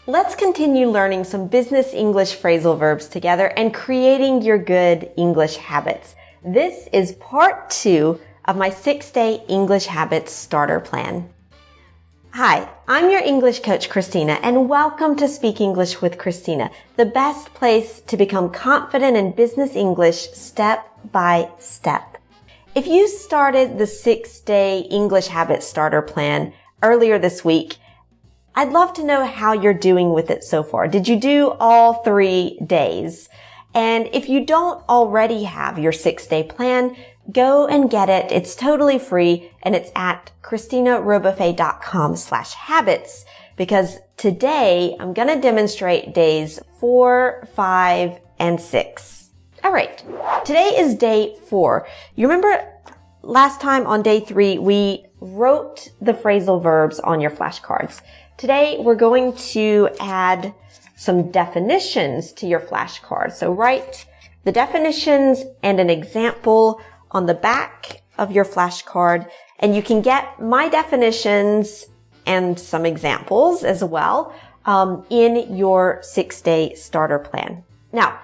Let's continue learning some business English phrasal verbs together and creating your good English habits. This is part 2 of my 6-day English habits starter plan. Hi, I'm your English coach, Christina, and welcome to Speak English with Christina, the best place to become confident in business English step by step. If you started the 6-day English habits starter plan earlier this week, I'd love to know how you're doing with it so far. Did you do all 3 days? And if you don't already have your 6-day plan, go and get it. It's totally free and it's at ChristinaRobuffet.com/habits because today I'm going to demonstrate days 4, 5, and 6. All right. Today is day 4. You remember last time on day 3, we wrote the phrasal verbs on your flashcards. Today, we're going to add some definitions to your flashcard. So write the definitions and an example on the back of your flashcard, and you can get my definitions and some examples as well in your 6-day starter plan. Now,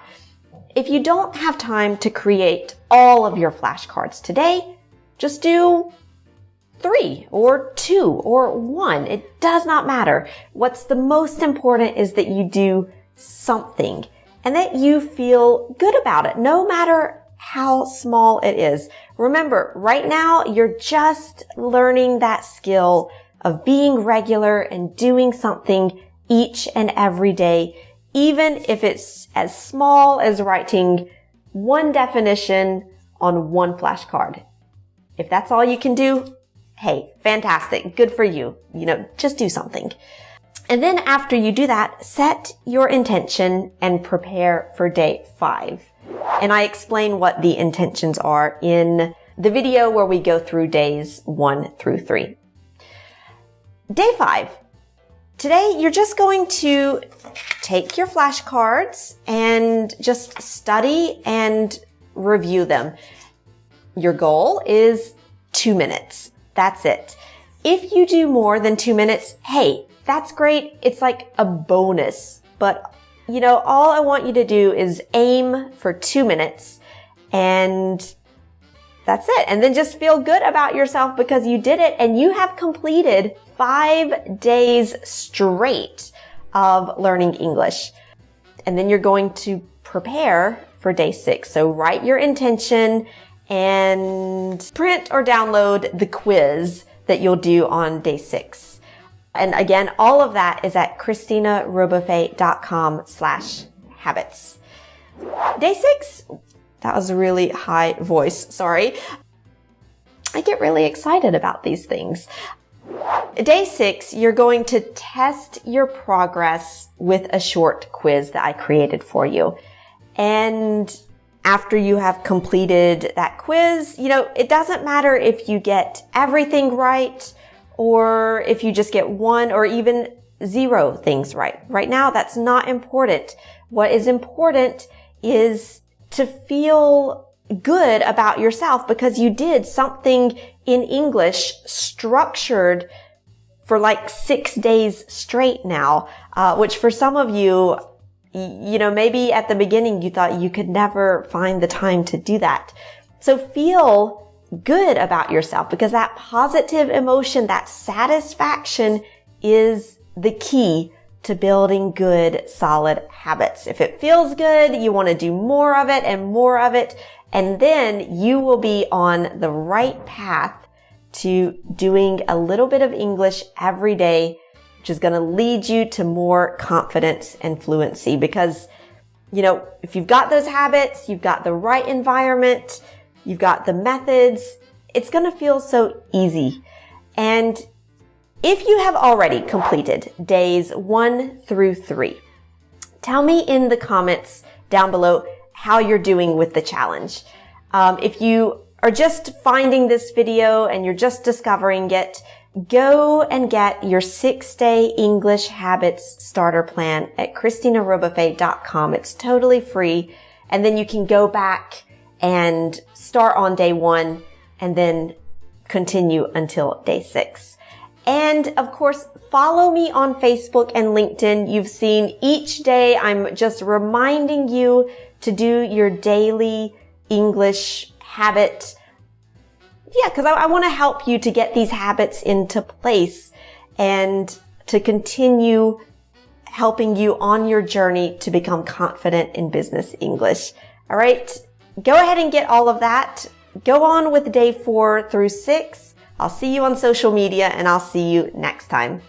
if you don't have time to create all of your flashcards today, just do 3 or 2 or 1. It does not matter. What's the most important is that you do something and that you feel good about it, no matter how small it is. Remember, right now, you're just learning that skill of being regular and doing something each and every day, even if it's as small as writing one definition on one flashcard. If that's all you can do, hey, fantastic. Good for you. Just do something. And then after you do that, set your intention and prepare for day 5. And I explain what the intentions are in the video where we go through days 1 through 3. Day 5. Today, you're just going to take your flashcards and just study and review them. Your goal is 2 minutes. That's it. If you do more than 2 minutes, hey, that's great. It's like a bonus. But, all I want you to do is aim for 2 minutes and that's it. And then just feel good about yourself because you did it and you have completed 5 days straight of learning English. And then you're going to prepare for day 6. So write your intention and print or download the quiz that you'll do on day 6. And again, all of that is at ChristinaRobuffet.com/habits. Day 6, that was a really high voice, sorry. I get really excited about these things. Day 6, you're going to test your progress with a short quiz that I created for you. And after you have completed that quiz, it doesn't matter if you get everything right or if you just get 1 or even 0 things right. Right now, that's not important. What is important is to feel good about yourself because you did something in English structured for like 6 days straight now, which for some of you, maybe at the beginning you thought you could never find the time to do that. So feel good about yourself because that positive emotion, that satisfaction is the key to building good, solid habits. If it feels good, you want to do more of it, and then you will be on the right path to doing a little bit of English every day, which is going to lead you to more confidence and fluency because, if you've got those habits, you've got the right environment, you've got the methods, it's going to feel so easy. And if you have already completed days 1 through 3, tell me in the comments down below how you're doing with the challenge. If you are just finding this video and you're just discovering it, go and get your 6-day English habits starter plan at ChristinaRobuffet.com. It's totally free. And then you can go back and start on day 1 and then continue until day 6. And of course, follow me on Facebook and LinkedIn. You've seen each day I'm just reminding you to do your daily English habit. Yeah, because I want to help you to get these habits into place and to continue helping you on your journey to become confident in business English. All right, go ahead and get all of that. Go on with day 4 through 6. I'll see you on social media and I'll see you next time.